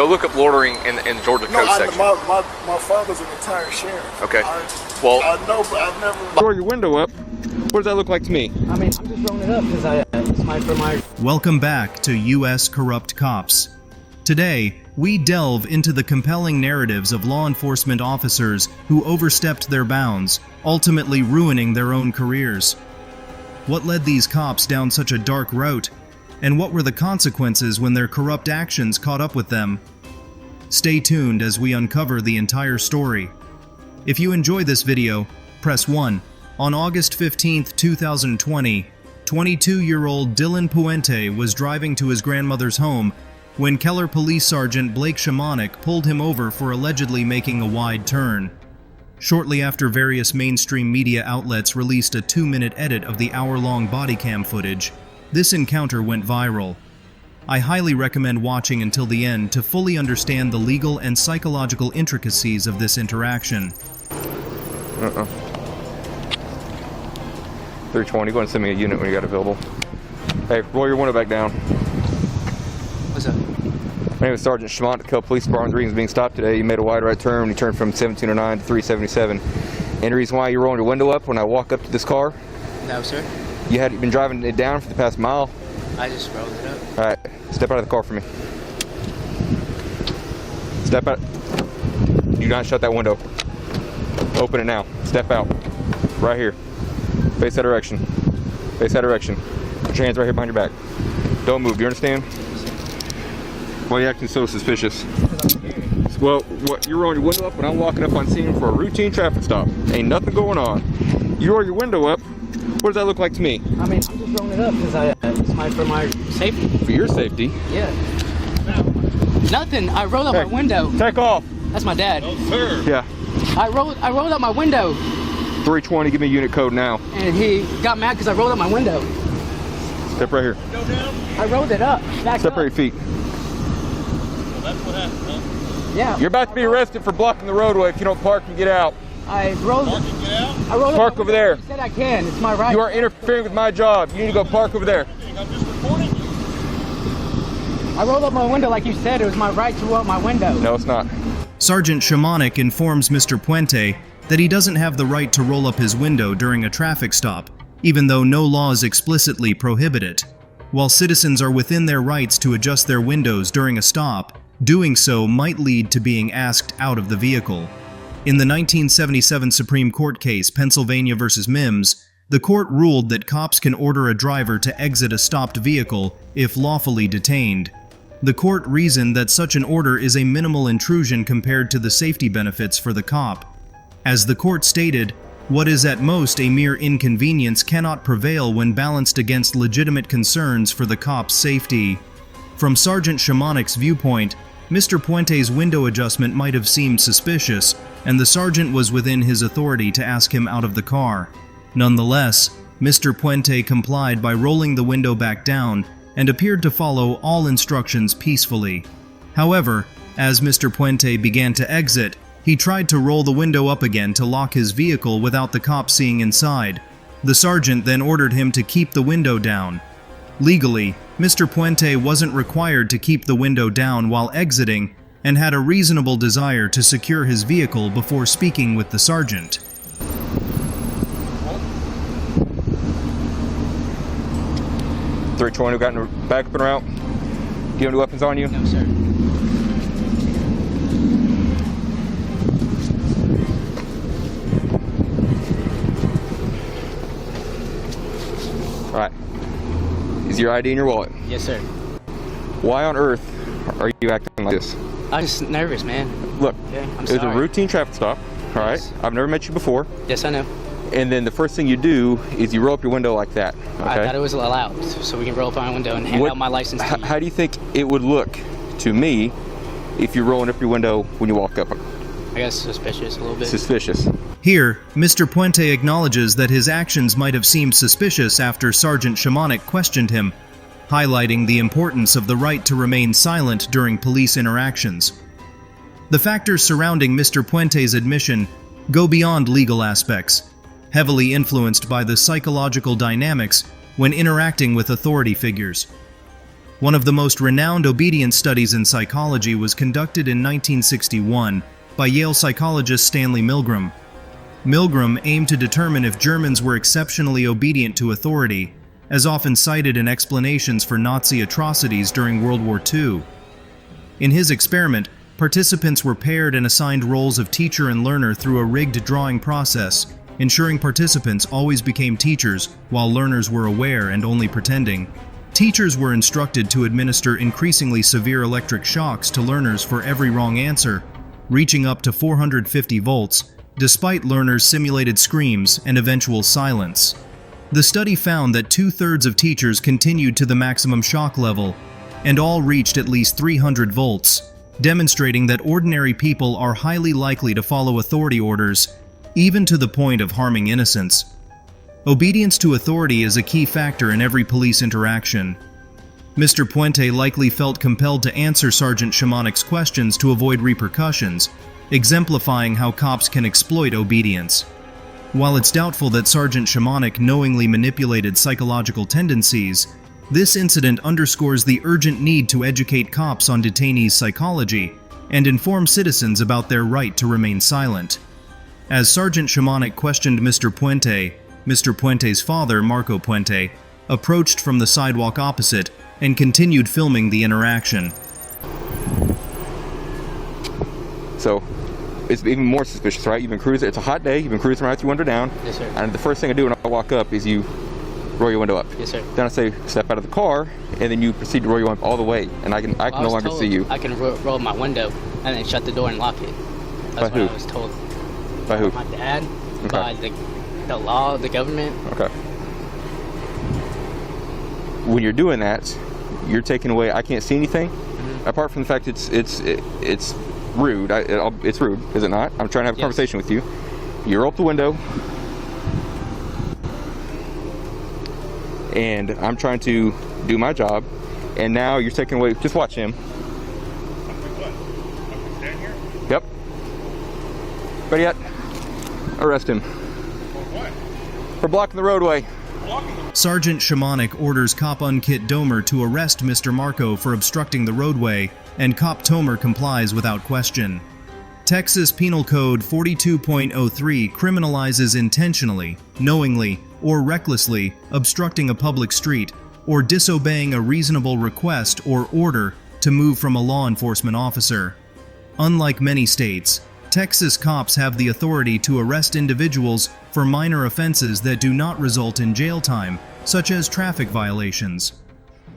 Go look up loitering in the Georgia code section. My father's a retired sheriff. Okay. I know, but I've never. Roll your window up. What does that look like to me? I mean, I'm just rolling it up because it's my. Welcome back to U.S. Corrupt Cops. Today, we delve into the compelling narratives of law enforcement officers who overstepped their bounds, ultimately ruining their own careers. What led these cops down such a dark route? And what were the consequences when their corrupt actions caught up with them? Stay tuned as we uncover the entire story. If you enjoy this video, press 1. On August 15, 2020, 22-year-old Dylan Puente was driving to his grandmother's home when Keller Police Sergeant Blake Shamonic pulled him over for allegedly making a wide turn. Shortly after various mainstream media outlets released a 2-minute edit of the hour-long body cam footage, this encounter went viral. I highly recommend watching until the end to fully understand the legal and psychological intricacies of this interaction. 320, go and send me a unit when you got available. Hey, roll your window back down. What's up? My name is Sergeant Schmont, the Keller Police Department. The reason being stopped today, you made a wide right turn when you turned from 1709 to 377. Any reason why you're rolling your window up when I walk up to this car? No, sir. You had been driving it down for the past mile. I just rolled it up. All right, step out of the car for me. Step out. Do not shut that window. Open it now. Step out. Right here. Face that direction. Face that direction. Put your hands right here behind your back. Don't move. Do you understand? Why are you acting so suspicious? Well, you're rolling your window up when I'm walking up on scene for a routine traffic stop. Ain't nothing going on. You roll your window up. What does that look like to me? I mean, I'm just rolling it up because it's for my safety. For your safety? Yeah. Nothing. I rolled up my window. Take off. That's my dad. Oh, sir. Yeah. I rolled up my window. 320. Give me unit code now. And he got mad because I rolled up my window. Step right here. Go down. I rolled it up. Separate your feet. Well, that's what happened, huh? Yeah. You're about to be arrested for blocking the roadway if you don't park and get out. I rolled. Park and get out. I rolled Park up over there. You said I can. It's my right. You are interfering with my job. You need to go park over there. I'm just recording you. I rolled up my window like you said. It was my right to roll up my window. No, it's not. Sergeant Shamonic informs Mr. Puente that he doesn't have the right to roll up his window during a traffic stop, even though no laws explicitly prohibit it. While citizens are within their rights to adjust their windows during a stop, doing so might lead to being asked out of the vehicle. In the 1977 Supreme Court case Pennsylvania v. Mims, the court ruled that cops can order a driver to exit a stopped vehicle if lawfully detained. The court reasoned that such an order is a minimal intrusion compared to the safety benefits for the cop. As the court stated, what is at most a mere inconvenience cannot prevail when balanced against legitimate concerns for the cop's safety. From Sergeant Shamonic's viewpoint, Mr. Puente's window adjustment might have seemed suspicious, and the sergeant was within his authority to ask him out of the car. Nonetheless, Mr. Puente complied by rolling the window back down and appeared to follow all instructions peacefully. However, as Mr. Puente began to exit, he tried to roll the window up again to lock his vehicle without the cop seeing inside. The sergeant then ordered him to keep the window down. Legally, Mr. Puente wasn't required to keep the window down while exiting and had a reasonable desire to secure his vehicle before speaking with the sergeant. .320 got in the back up and route. Do you have any weapons on you? No, sir. All right. Is your ID in your wallet? Yes, sir. Why on earth are you acting like this? I'm just nervous, man. Look, Okay, I'm it was a sorry. routine traffic stop. All right. Yes. I've never met you before. Yes, I know. And then the first thing you do is you roll up your window like that. Okay. I thought it was allowed, so we can roll up my window and hand out my license to you. How do you think it would look to me if you're rolling up your window when you walk up? I guess suspicious a little bit. Suspicious. Here, Mr. Puente acknowledges that his actions might have seemed suspicious after Sergeant Shamonic questioned him, highlighting the importance of the right to remain silent during police interactions. The factors surrounding Mr. Puente's admission go beyond legal aspects, heavily influenced by the psychological dynamics when interacting with authority figures. One of the most renowned obedience studies in psychology was conducted in 1961 by Yale psychologist Stanley Milgram. Milgram aimed to determine if Germans were exceptionally obedient to authority, as often cited in explanations for Nazi atrocities during World War II. In his experiment, participants were paired and assigned roles of teacher and learner through a rigged drawing process, ensuring participants always became teachers while learners were aware and only pretending. Teachers were instructed to administer increasingly severe electric shocks to learners for every wrong answer, reaching up to 450 volts, despite learners' simulated screams and eventual silence. The study found that 2/3 of teachers continued to the maximum shock level, and all reached at least 300 volts, demonstrating that ordinary people are highly likely to follow authority orders, even to the point of harming innocents. Obedience to authority is a key factor in every police interaction. Mr. Puente likely felt compelled to answer Sergeant Shimonik's questions to avoid repercussions, exemplifying how cops can exploit obedience. While it's doubtful that Sergeant Shimonik knowingly manipulated psychological tendencies, this incident underscores the urgent need to educate cops on detainees' psychology and inform citizens about their right to remain silent. As Sergeant Shimonik questioned Mr. Puente's father, Marco Puente, approached from the sidewalk opposite and continued filming the interaction. So, it's even more suspicious, right? You've been cruising, it's a hot day, you've been cruising right through window down. Yes, sir. And the first thing I do when I walk up is you roll your window up. Yes, sir. Then I say, step out of the car, and then you proceed to roll your window up all the way, and I can no longer see you. I can roll my window and then shut the door and lock it. That's By who? what I was told. By who? My dad, Okay. by the law of the government. Okay. When you're doing that, you're taking away. I can't see anything, apart from the fact it's rude. It's rude, is it not? I'm trying to have a Yes. conversation with you. You roll up the window, and I'm trying to do my job, and now you're taking away. Just watch him. Yep. Better yet, arrest him. For blocking the roadway. Sergeant Shimonik orders Cop Unkit Domer to arrest Mr. Marco for obstructing the roadway, and Cop Tomer complies without question. Texas Penal Code 42.03 criminalizes intentionally, knowingly, or recklessly obstructing a public street or disobeying a reasonable request or order to move from a law enforcement officer. Unlike many states, Texas cops have the authority to arrest individuals for minor offenses that do not result in jail time, such as traffic violations.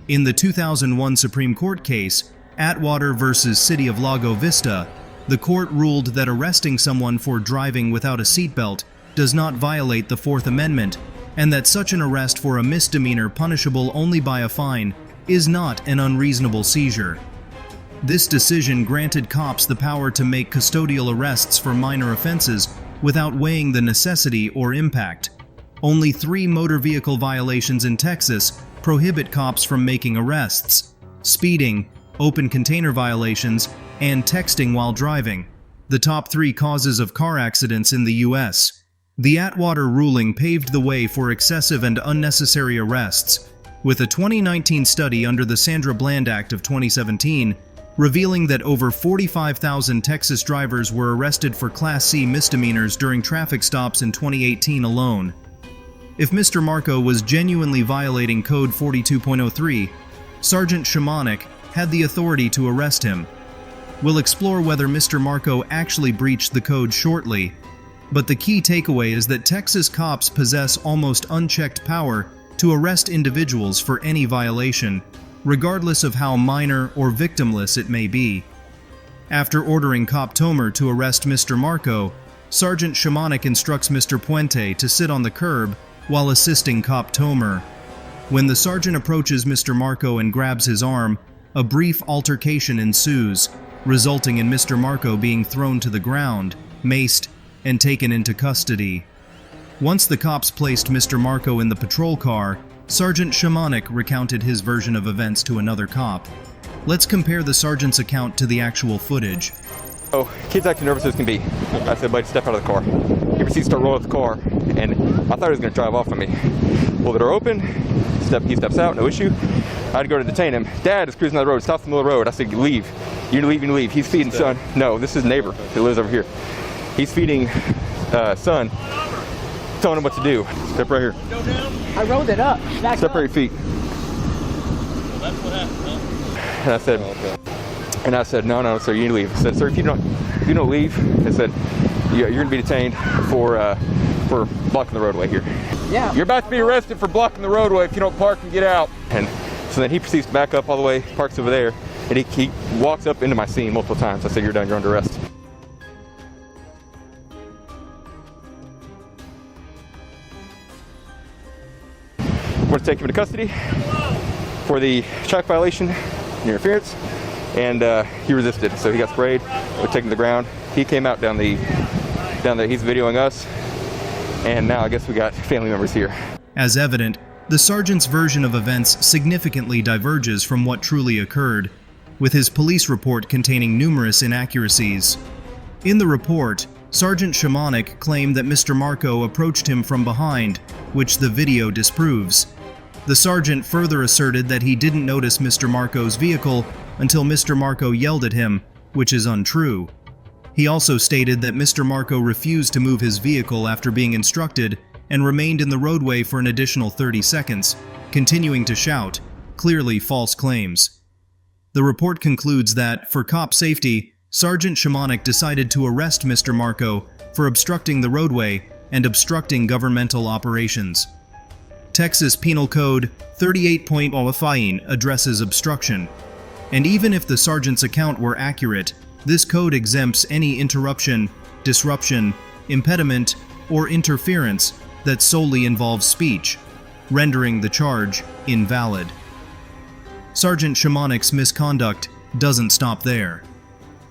In the 2001 Supreme Court case, Atwater v. City of Lago Vista, the court ruled that arresting someone for driving without a seatbelt does not violate the Fourth Amendment, and that such an arrest for a misdemeanor punishable only by a fine is not an unreasonable seizure. This decision granted cops the power to make custodial arrests for minor offenses without weighing the necessity or impact. Only 3 motor vehicle violations in Texas prohibit cops from making arrests: speeding, open container violations, and texting while driving, the top 3 causes of car accidents in the U.S. The Atwater ruling paved the way for excessive and unnecessary arrests, with a 2019 study under the Sandra Bland Act of 2017 revealing that over 45,000 Texas drivers were arrested for Class C misdemeanors during traffic stops in 2018 alone. If Mr. Marco was genuinely violating Code 42.03, Sergeant Shimonik had the authority to arrest him. We'll explore whether Mr. Marco actually breached the code shortly, but the key takeaway is that Texas cops possess almost unchecked power to arrest individuals for any violation, regardless of how minor or victimless it may be. After ordering Cop Tomer to arrest Mr. Marco, Sergeant Shimonik instructs Mr. Puente to sit on the curb while assisting Cop Tomer. When the sergeant approaches Mr. Marco and grabs his arm, a brief altercation ensues, resulting in Mr. Marco being thrown to the ground, maced, and taken into custody. Once the cops placed Mr. Marco in the patrol car, Sergeant Shimonik recounted his version of events to another cop. Let's compare the sergeant's account to the actual footage. Oh, kid's acting nervous as can be. I said, buddy, step out of the car. He proceeds to start rolling up the car, and I thought he was going to drive off on me. Pull the door open, he steps out, no issue. I had to go to detain him. Dad is cruising down the road, stops in the middle of the road. I said, leave. You leave, you leave. He's feeding son. No, this is neighbor who lives over here. He's feeding son, telling him what to do. Step right here. I rolled it up. Back Step up. right your feet. Well, that's what happened, huh? And I said, no, sir, you need to leave. I said, sir, if you don't leave, I said, you're going to be detained for blocking the roadway here. Yeah. You're about to be arrested for blocking the roadway if you don't park and get out. And so then he proceeds to back up all the way, parks over there, and he walks up into my scene multiple times. I said, you're done, you're under arrest. I'm going to take him into custody for the traffic violation and interference, and he resisted, so he got sprayed. We're taken to the ground. He came out down there. He's videoing us, and now I guess we got family members here. As evident, the sergeant's version of events significantly diverges from what truly occurred, with his police report containing numerous inaccuracies. In the report, Sergeant Shimonek claimed that Mr. Marco approached him from behind, which the video disproves. The sergeant further asserted that he didn't notice Mr. Marco's vehicle until Mr. Marco yelled at him, which is untrue. He also stated that Mr. Marco refused to move his vehicle after being instructed and remained in the roadway for an additional 30 seconds, continuing to shout, clearly false claims. The report concludes that, for cop safety, Sergeant Shimonek decided to arrest Mr. Marco for obstructing the roadway and obstructing governmental operations. Texas Penal Code 38.05 addresses obstruction, and even if the sergeant's account were accurate, this code exempts any interruption, disruption, impediment, or interference that solely involves speech, rendering the charge invalid. Sergeant Shimonek's misconduct doesn't stop there.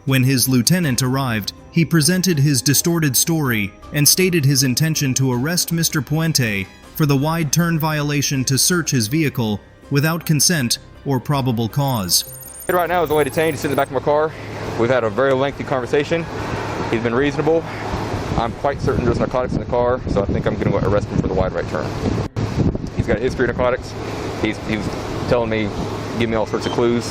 When his lieutenant arrived, he presented his distorted story and stated his intention to arrest Mr. Puente for the wide turn violation to search his vehicle without consent or probable cause. Right now is only detained. He's sitting in the back of my car. We've had a very lengthy conversation. He's been reasonable. I'm quite certain there's narcotics in the car, so I think I'm going to arrest him for the wide right turn. He's got a history of narcotics. He was telling me, give me all sorts of clues,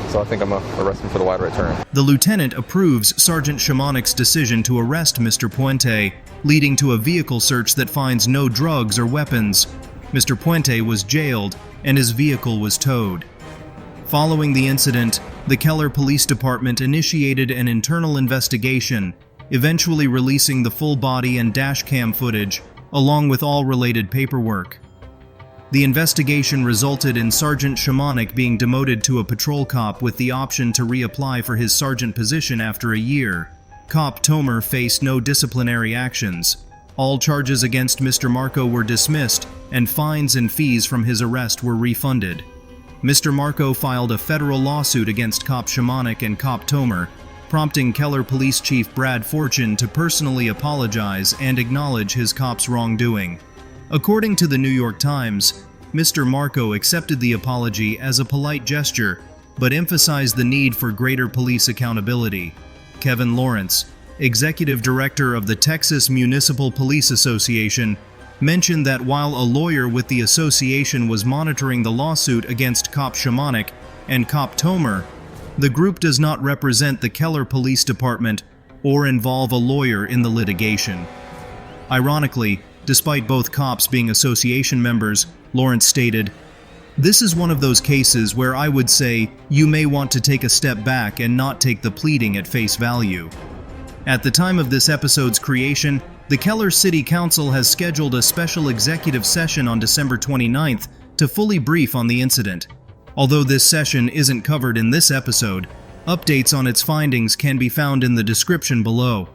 so I think I'm going to arrest him for the wide right turn. The lieutenant approves Sergeant Shimonek's decision to arrest Mr. Puente, leading to a vehicle search that finds no drugs or weapons. Mr. Puente was jailed, and his vehicle was towed. Following the incident, the Keller Police Department initiated an internal investigation, eventually releasing the full body and dash cam footage, along with all related paperwork. The investigation resulted in Sergeant Shimonek being demoted to a patrol cop with the option to reapply for his sergeant position after a year. Cop Tomer faced no disciplinary actions. All charges against Mr. Marco were dismissed, and fines and fees from his arrest were refunded. Mr. Marco filed a federal lawsuit against Cop Shimonek and Cop Tomer, prompting Keller Police Chief Brad Fortune to personally apologize and acknowledge his cop's wrongdoing. According to the New York Times, Mr. Marco accepted the apology as a polite gesture, but emphasized the need for greater police accountability. Kevin Lawrence, executive director of the Texas Municipal Police Association, mentioned that while a lawyer with the association was monitoring the lawsuit against Cop Shimonek and Cop Tomer, the group does not represent the Keller Police Department or involve a lawyer in the litigation. Ironically, despite both cops being association members, Lawrence stated, "This is one of those cases where I would say you may want to take a step back and not take the pleading at face value." At the time of this episode's creation, the Keller City Council has scheduled a special executive session on December 29th to fully brief on the incident. Although this session isn't covered in this episode, updates on its findings can be found in the description below.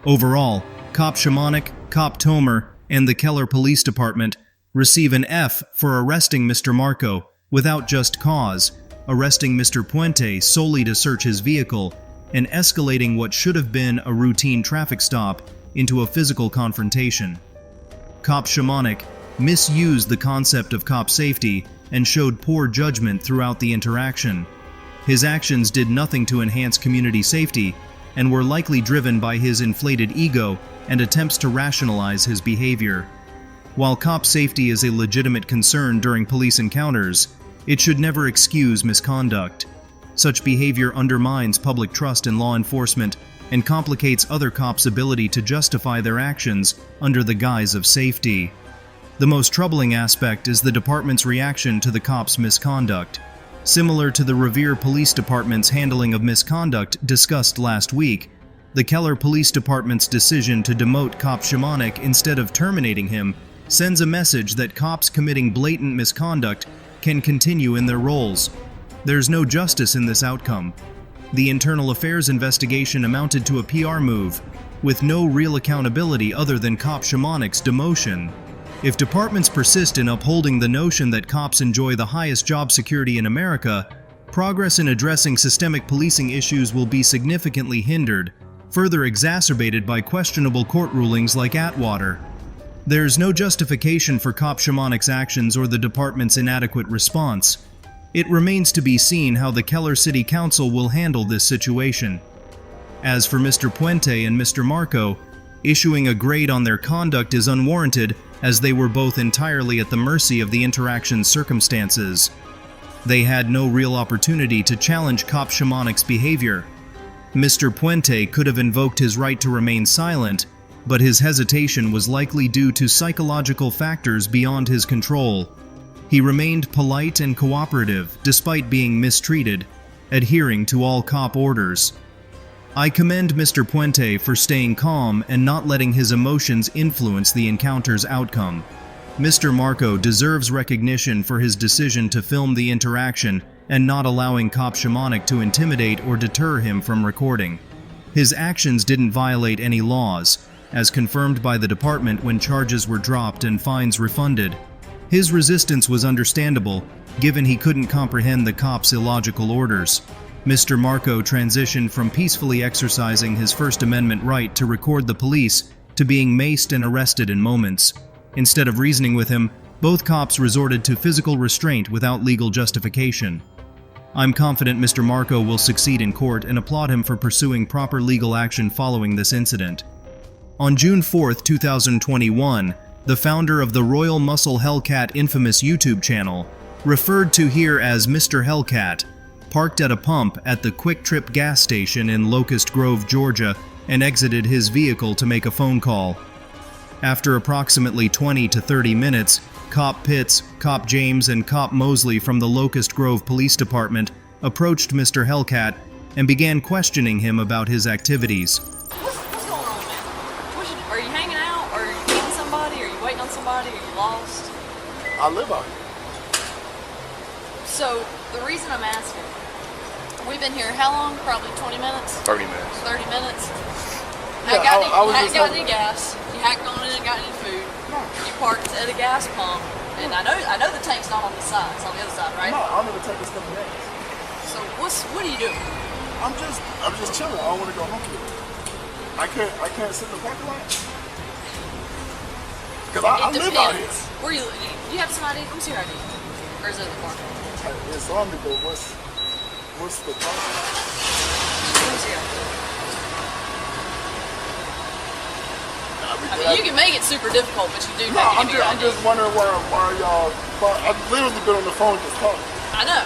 Overall, Cop Shimonek, Cop Tomer, and the Keller Police Department receive an F for arresting Mr. Marco without just cause, arresting Mr. Puente solely to search his vehicle, and escalating what should have been a routine traffic stop into a physical confrontation. Cop Shimonek misused the concept of cop safety and showed poor judgment throughout the interaction. His actions did nothing to enhance community safety and were likely driven by his inflated ego and attempts to rationalize his behavior. While cop safety is a legitimate concern during police encounters, it should never excuse misconduct. Such behavior undermines public trust in law enforcement and complicates other cops' ability to justify their actions under the guise of safety. The most troubling aspect is the department's reaction to the cops' misconduct. Similar to the Revere Police Department's handling of misconduct discussed last week, the Keller Police Department's decision to demote Cop Shimonek instead of terminating him sends a message that cops committing blatant misconduct can continue in their roles. There's no justice in this outcome. The internal affairs investigation amounted to a PR move, with no real accountability other than Cop Shimonek's demotion. If departments persist in upholding the notion that cops enjoy the highest job security in America, progress in addressing systemic policing issues will be significantly hindered, further exacerbated by questionable court rulings like Atwater. There's no justification for Cop Shimonek's actions or the department's inadequate response. It remains to be seen how the Keller City Council will handle this situation. As for Mr. Puente and Mr. Marco, issuing a grade on their conduct is unwarranted as they were both entirely at the mercy of the interaction's circumstances. They had no real opportunity to challenge Cop Shimonek's behavior. Mr. Puente could have invoked his right to remain silent, but his hesitation was likely due to psychological factors beyond his control. He remained polite and cooperative despite being mistreated, adhering to all cop orders. I commend Mr. Puente for staying calm and not letting his emotions influence the encounter's outcome. Mr. Marco deserves recognition for his decision to film the interaction and not allowing Cop Shimonek to intimidate or deter him from recording. His actions didn't violate any laws, as confirmed by the department when charges were dropped and fines refunded. His resistance was understandable, given he couldn't comprehend the cops' illogical orders. Mr. Marco transitioned from peacefully exercising his First Amendment right to record the police to being maced and arrested in moments. Instead of reasoning with him, both cops resorted to physical restraint without legal justification. I'm confident Mr. Marco will succeed in court and applaud him for pursuing proper legal action following this incident. On June 4, 2021, the founder of the Royal Muscle Hellcat infamous YouTube channel, referred to here as Mr. Hellcat, parked at a pump at the Quick Trip gas station in Locust Grove, Georgia, and exited his vehicle to make a phone call. After approximately 20 to 30 minutes, Cop Pitts, Cop James, and Cop Mosley from the Locust Grove Police Department approached Mr. Hellcat and began questioning him about his activities. What's going on, man? Are you hanging out? Are you meeting somebody? Are you waiting on somebody? Are you lost? I live out here. So, the reason I'm asking, we've been here how long? Probably 20 minutes? 30 minutes. 30 minutes? Yeah, I was hadn't just got hoping- any gas. You hadn't gone in and got any food. You parked at a gas pump. And I know the tank's not on the side. It's on the other side, right? No, I'll never take this stuff next. So, what are you doing? I'm just chilling. I don't want to go home yet. I can't sit in the parking lot. Cause I live out here. Where you have some ID? Let me see your ID. Or is it in the car? It's on me, but what's the problem? Let me see your ID. I mean, you can make it super difficult, but you do No, have to I'm give your ID. just wondering why y'all. I've literally been on the phone just talking. I know.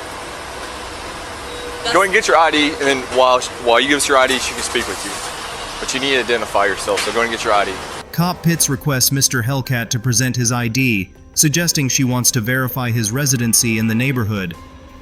Go ahead and get your ID, and then while you give us your ID, she can speak with you. But you need to identify yourself, so go ahead and get your ID. Cop Pitts requests Mr. Hellcat to present his ID, suggesting she wants to verify his residency in the neighborhood.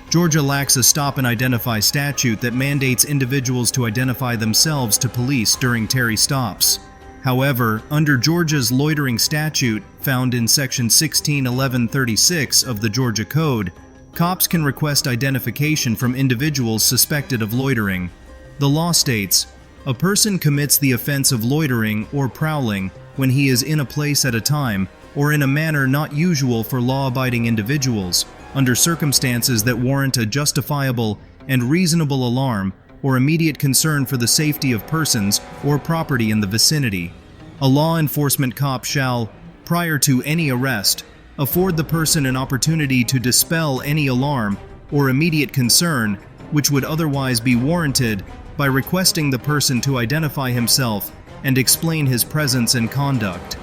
Georgia lacks a stop and identify statute that mandates individuals to identify themselves to police during Terry stops. However, under Georgia's loitering statute, found in Section 161136 of the Georgia Code, cops can request identification from individuals suspected of loitering. The law states, a person commits the offense of loitering or prowling when he is in a place at a time or in a manner not usual for law-abiding individuals, under circumstances that warrant a justifiable and reasonable alarm or immediate concern for the safety of persons or property in the vicinity. A law enforcement cop shall, prior to any arrest, afford the person an opportunity to dispel any alarm or immediate concern which would otherwise be warranted by requesting the person to identify himself and explain his presence and conduct.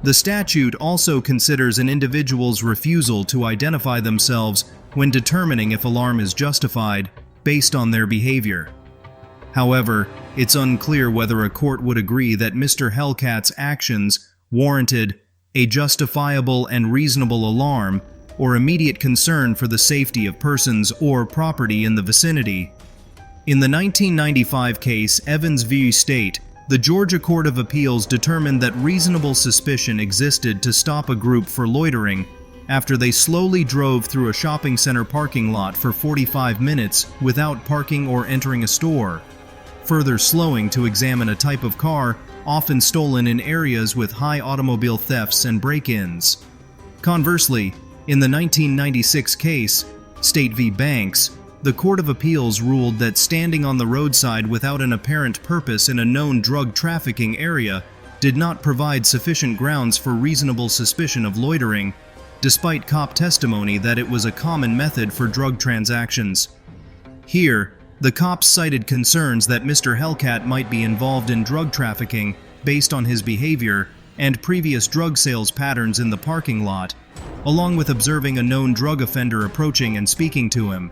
The statute also considers an individual's refusal to identify themselves when determining if alarm is justified based on their behavior. However, it's unclear whether a court would agree that Mr. Hellcat's actions warranted a justifiable and reasonable alarm or immediate concern for the safety of persons or property in the vicinity. In the 1995 case Evans v. State, the Georgia Court of Appeals determined that reasonable suspicion existed to stop a group for loitering after they slowly drove through a shopping center parking lot for 45 minutes without parking or entering a store, further slowing to examine a type of car often stolen in areas with high automobile thefts and break-ins. Conversely, in the 1996 case, State v. Banks, the Court of Appeals ruled that standing on the roadside without an apparent purpose in a known drug trafficking area did not provide sufficient grounds for reasonable suspicion of loitering, despite cop testimony that it was a common method for drug transactions. Here, the cops cited concerns that Mr. Hellcat might be involved in drug trafficking based on his behavior and previous drug sales patterns in the parking lot, along with observing a known drug offender approaching and speaking to him.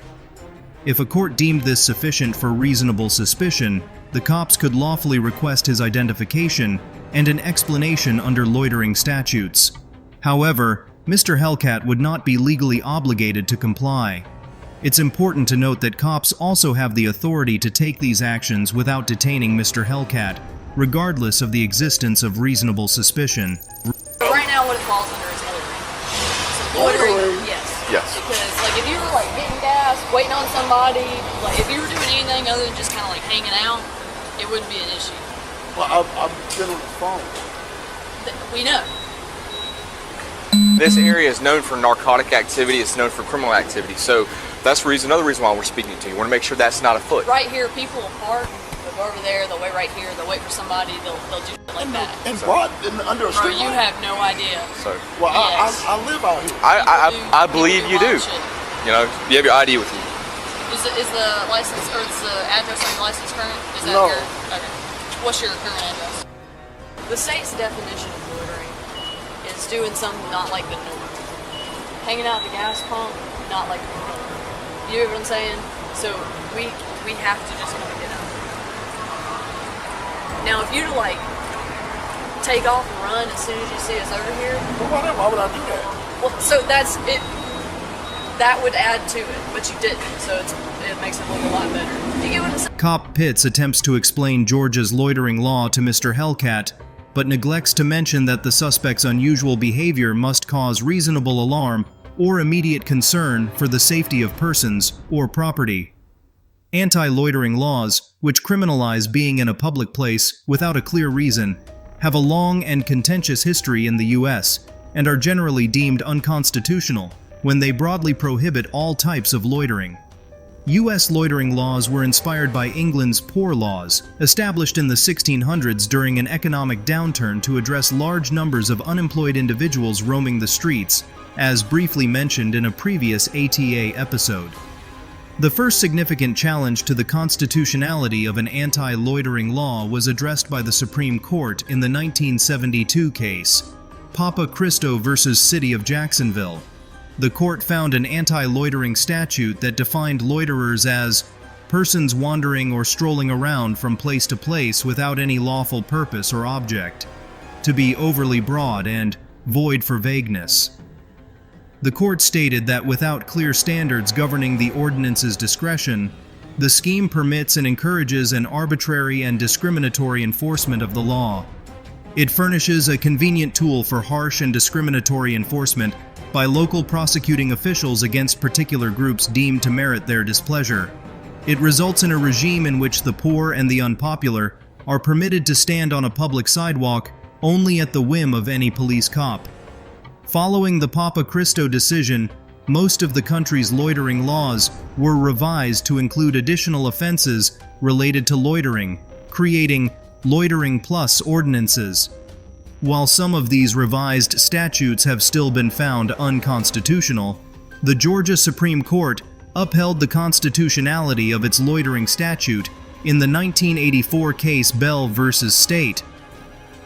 If a court deemed this sufficient for reasonable suspicion, the cops could lawfully request his identification and an explanation under loitering statutes. However, Mr. Hellcat would not be legally obligated to comply. It's important to note that cops also have the authority to take these actions without detaining Mr. Hellcat, regardless of the existence of reasonable suspicion. Right now, what it falls under is loitering. So loitering, yes. Yes. Because, like, if you were, like, getting gas, waiting on somebody, like, if you were doing anything other than just kind of, like, hanging out, it wouldn't be an issue. Well, I'm getting on the phone. We know. This area is known for narcotic activity, it's known for criminal activity, so that's another reason why we're speaking to you. We want to make sure that's not afoot. Right here, people will park, they'll go over there, they'll wait right here, they'll wait for somebody, they'll do it like that. And brought under a Bro, street you light? have no idea. So, Well, Yes. I live out here. I believe you do. Watch it. You know, you have your ID with you. Is the license, or is the address on your license current? Is that No. your, okay. What's your current address? The state's definition of loitering is doing something not like the norm. Hanging out at the gas pump, not like the norm. You know what I'm saying? So we have to just kind of get out. Now, if you to like take off and run as soon as you see us over here, Well, why would I do that? well, so that's it. That would add to it, but you didn't, so it makes it look a lot better. Do you get what I'm saying? Cop Pitts attempts to explain Georgia's loitering law to Mr. Hellcat, but neglects to mention that the suspect's unusual behavior must cause reasonable alarm or immediate concern for the safety of persons or property. Anti-loitering laws, which criminalize being in a public place without a clear reason, have a long and contentious history in the U.S. and are generally deemed unconstitutional when they broadly prohibit all types of loitering. U.S. loitering laws were inspired by England's Poor Laws, established in the 1600s during an economic downturn to address large numbers of unemployed individuals roaming the streets, as briefly mentioned in a previous ATA episode. The first significant challenge to the constitutionality of an anti-loitering law was addressed by the Supreme Court in the 1972 case, Papa Cristo v. City of Jacksonville. The court found an anti-loitering statute that defined loiterers as persons wandering or strolling around from place to place without any lawful purpose or object, to be overly broad and void for vagueness. The court stated that without clear standards governing the ordinance's discretion, the scheme permits and encourages an arbitrary and discriminatory enforcement of the law. It furnishes a convenient tool for harsh and discriminatory enforcement by local prosecuting officials against particular groups deemed to merit their displeasure. It results in a regime in which the poor and the unpopular are permitted to stand on a public sidewalk only at the whim of any police cop. Following the Papa Cristo decision, most of the country's loitering laws were revised to include additional offenses related to loitering, creating loitering plus ordinances. While some of these revised statutes have still been found unconstitutional, the Georgia Supreme Court upheld the constitutionality of its loitering statute in the 1984 case Bell v. State.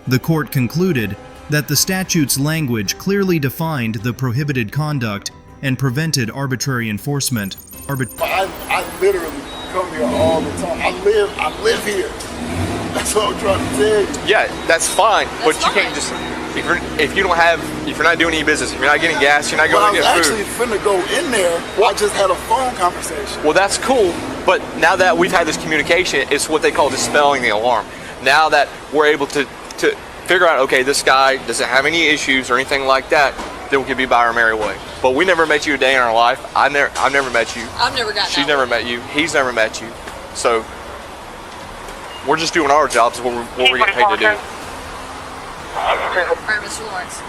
The court concluded that the statute's language clearly defined the prohibited conduct and prevented arbitrary enforcement. I literally come here all the time. I live here. That's what I'm trying to tell you. Yeah, that's fine, but That's you can't fine. just if you're not doing any business, if you're not getting gas, you're not But I going was to get actually food. finna go in there. I just had a phone conversation. Well, that's cool, but now that we've had this communication, it's what they call dispelling the alarm. Now that we're able to figure out, okay, this guy doesn't have any issues or anything like that, then we can be by our merry way. But we never met you a day in our life. I've never met you. I've never gotten She's out never with met you. He's never met you. So we're just doing our jobs, what we're getting paid to do. Alright, Mr. Lawrence.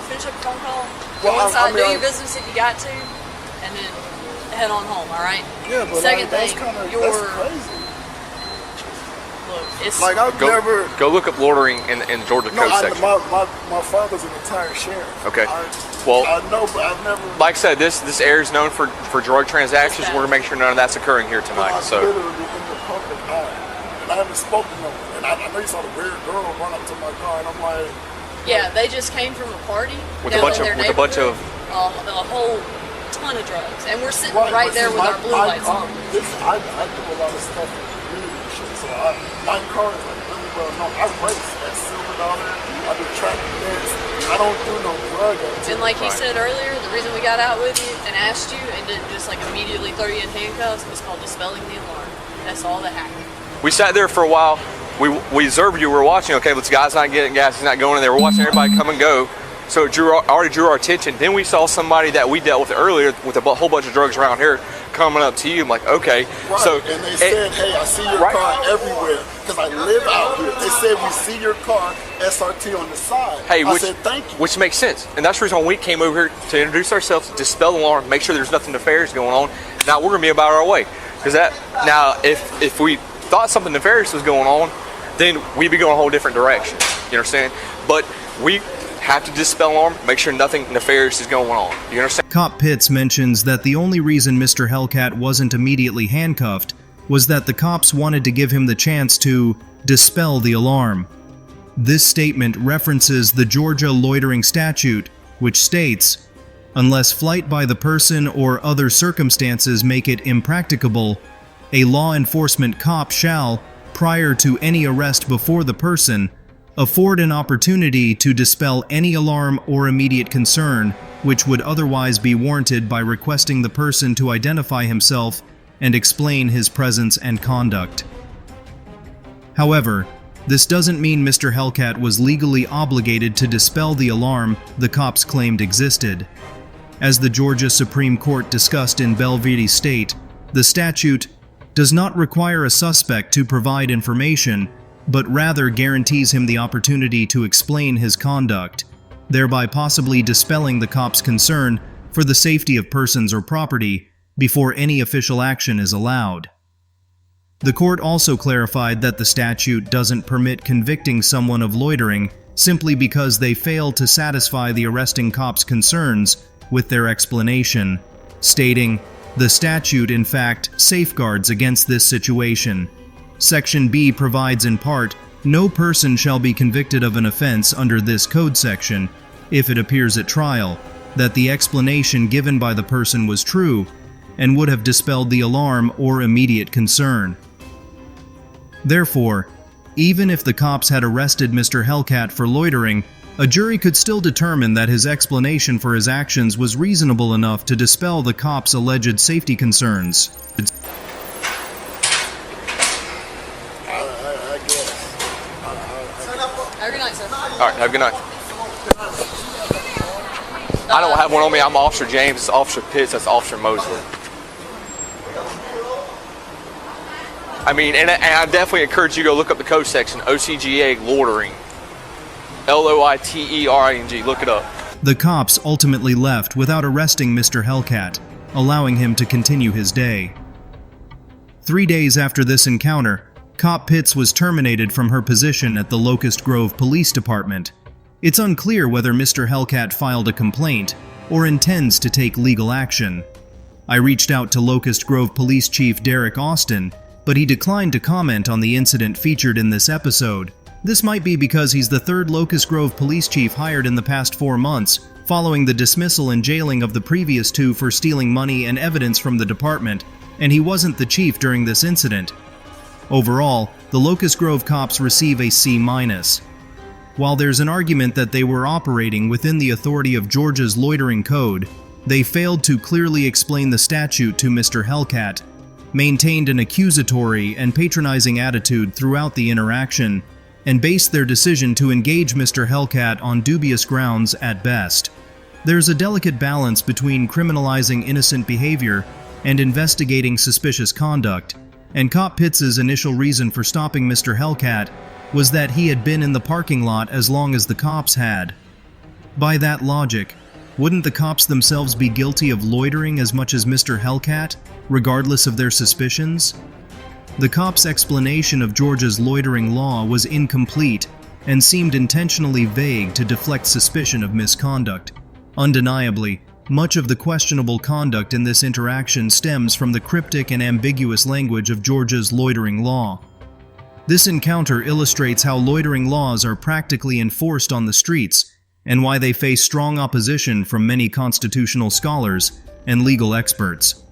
Finish up your phone call. Go Well, inside, do I'm- your business if you got to, and then head on home, alright? Yeah, but Second that's thing, kind of your that's crazy. look, it's Like I've never. Go look up loitering in the Georgia No, code section. my father's an retired sheriff. Okay. Well, Well- I know, but I've never. Like I said, this area is known for drug transactions. We're gonna make sure none of that's occurring here tonight. I'm So literally in the public eye, and I haven't spoken to them. And I know you saw the weird girl run up to my car, and I'm like, yeah, they just came from a party With a down bunch in of- their with a bunch of- neighborhood, a whole ton of drugs, and we're sitting Right, right but there see, with my- our blue my lights car- on. I do a lot of stuff in the community and shit, so my car is like really well known. I race at Silver Dollar. I do track events. I don't do no drug activity. And like he said earlier, the reason we got out with you and asked you and didn't just like immediately throw you in handcuffs was called dispelling the alarm. That's all that happened. we sat there for a while. We observed you. We were watching. Okay, this guy's not getting gas. He's not going in there. We're watching everybody come and go. So it already drew our attention. Then we saw somebody that we dealt with earlier with a whole bunch of drugs around here coming up to you. I'm like, okay. Right. So And they said, hey, I see your Right. car everywhere because I live out here. They said, we see your car, SRT on the side. Hey, I which, said, thank you. which makes sense. And that's the reason why we came over here to introduce ourselves, dispel the alarm, make sure there's nothing nefarious going on. Now we're going to be about our way. Because if we thought something nefarious was going on, then we'd be going a whole different direction. You understand? But we have to dispel alarm, make sure nothing nefarious is going on. You understand? Cop Pitts mentions that the only reason Mr. Hellcat wasn't immediately handcuffed was that the cops wanted to give him the chance to dispel the alarm. This statement references the Georgia loitering statute, which states, unless flight by the person or other circumstances make it impracticable, a law enforcement cop shall, prior to any arrest before the person, afford an opportunity to dispel any alarm or immediate concern which would otherwise be warranted by requesting the person to identify himself and explain his presence and conduct. However, this doesn't mean Mr. Hellcat was legally obligated to dispel the alarm the cops claimed existed. As the Georgia Supreme Court discussed in Belvidere State, the statute does not require a suspect to provide information, but rather guarantees him the opportunity to explain his conduct, thereby possibly dispelling the cop's concern for the safety of persons or property before any official action is allowed. The court also clarified that the statute doesn't permit convicting someone of loitering simply because they fail to satisfy the arresting cop's concerns with their explanation, stating, "The statute, in fact, safeguards against this situation. Section B provides in part, no person shall be convicted of an offense under this code section, if it appears at trial, that the explanation given by the person was true, and would have dispelled the alarm or immediate concern." Therefore, even if the cops had arrested Mr. Hellcat for loitering, a jury could still determine that his explanation for his actions was reasonable enough to dispel the cops' alleged safety concerns. I guess. Have a good night, sir. All right, have a good night. I don't have one on me. I'm Officer James. It's Officer Pitts. That's Officer Mosley. I mean, and I definitely encourage you to go look up the code section, OCGA loitering. Loitering. Look it up. The cops ultimately left without arresting Mr. Hellcat, allowing him to continue his day. 3 days after this encounter, Cop Pitts was terminated from her position at the Locust Grove Police Department. It's unclear whether Mr. Hellcat filed a complaint or intends to take legal action. I reached out to Locust Grove Police Chief Derek Austin, but he declined to comment on the incident featured in this episode. This might be because he's the third Locust Grove Police Chief hired in the past 4 months following the dismissal and jailing of the previous two for stealing money and evidence from the department, and he wasn't the chief during this incident. Overall, the Locust Grove cops receive a C-. While there's an argument that they were operating within the authority of Georgia's loitering code, they failed to clearly explain the statute to Mr. Hellcat, maintained an accusatory and patronizing attitude throughout the interaction, and based their decision to engage Mr. Hellcat on dubious grounds at best. There's a delicate balance between criminalizing innocent behavior and investigating suspicious conduct, and Cop Pitts' initial reason for stopping Mr. Hellcat was that he had been in the parking lot as long as the cops had. By that logic, wouldn't the cops themselves be guilty of loitering as much as Mr. Hellcat, regardless of their suspicions? The cops' explanation of Georgia's loitering law was incomplete and seemed intentionally vague to deflect suspicion of misconduct. Undeniably, much of the questionable conduct in this interaction stems from the cryptic and ambiguous language of Georgia's loitering law. This encounter illustrates how loitering laws are practically enforced on the streets and why they face strong opposition from many constitutional scholars and legal experts.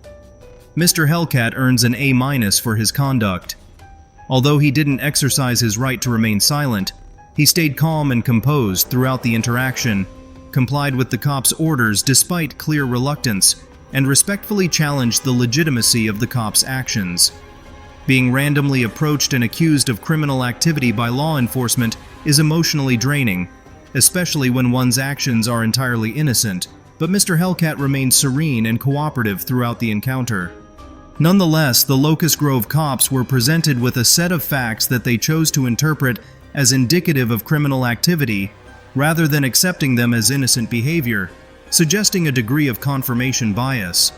Mr. Hellcat earns an A- for his conduct. Although he didn't exercise his right to remain silent, he stayed calm and composed throughout the interaction, complied with the cops' orders despite clear reluctance, and respectfully challenged the legitimacy of the cops' actions. Being randomly approached and accused of criminal activity by law enforcement is emotionally draining, especially when one's actions are entirely innocent, but Mr. Hellcat remained serene and cooperative throughout the encounter. Nonetheless, the Locust Grove cops were presented with a set of facts that they chose to interpret as indicative of criminal activity, rather than accepting them as innocent behavior, suggesting a degree of confirmation bias.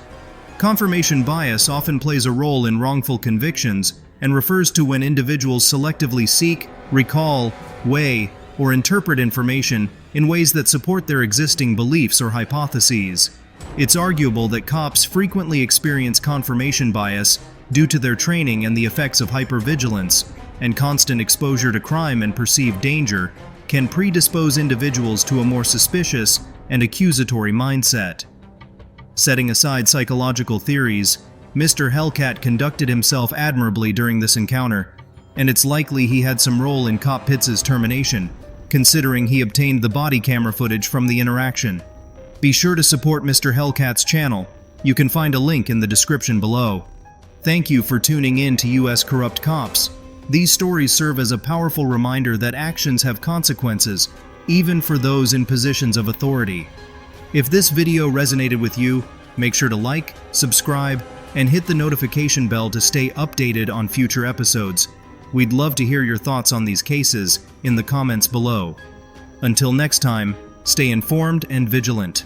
Confirmation bias often plays a role in wrongful convictions and refers to when individuals selectively seek, recall, weigh, or interpret information in ways that support their existing beliefs or hypotheses. It's arguable that cops frequently experience confirmation bias due to their training and the effects of hypervigilance, and constant exposure to crime and perceived danger can predispose individuals to a more suspicious and accusatory mindset. Setting aside psychological theories, Mr. Hellcat conducted himself admirably during this encounter, and it's likely he had some role in Cop Pitts' termination, considering he obtained the body camera footage from the interaction. Be sure to support Mr. Hellcat's channel. You can find a link in the description below. Thank you for tuning in to US Corrupt Cops. These stories serve as a powerful reminder that actions have consequences, even for those in positions of authority. If this video resonated with you, make sure to like, subscribe, and hit the notification bell to stay updated on future episodes. We'd love to hear your thoughts on these cases in the comments below. Until next time, stay informed and vigilant.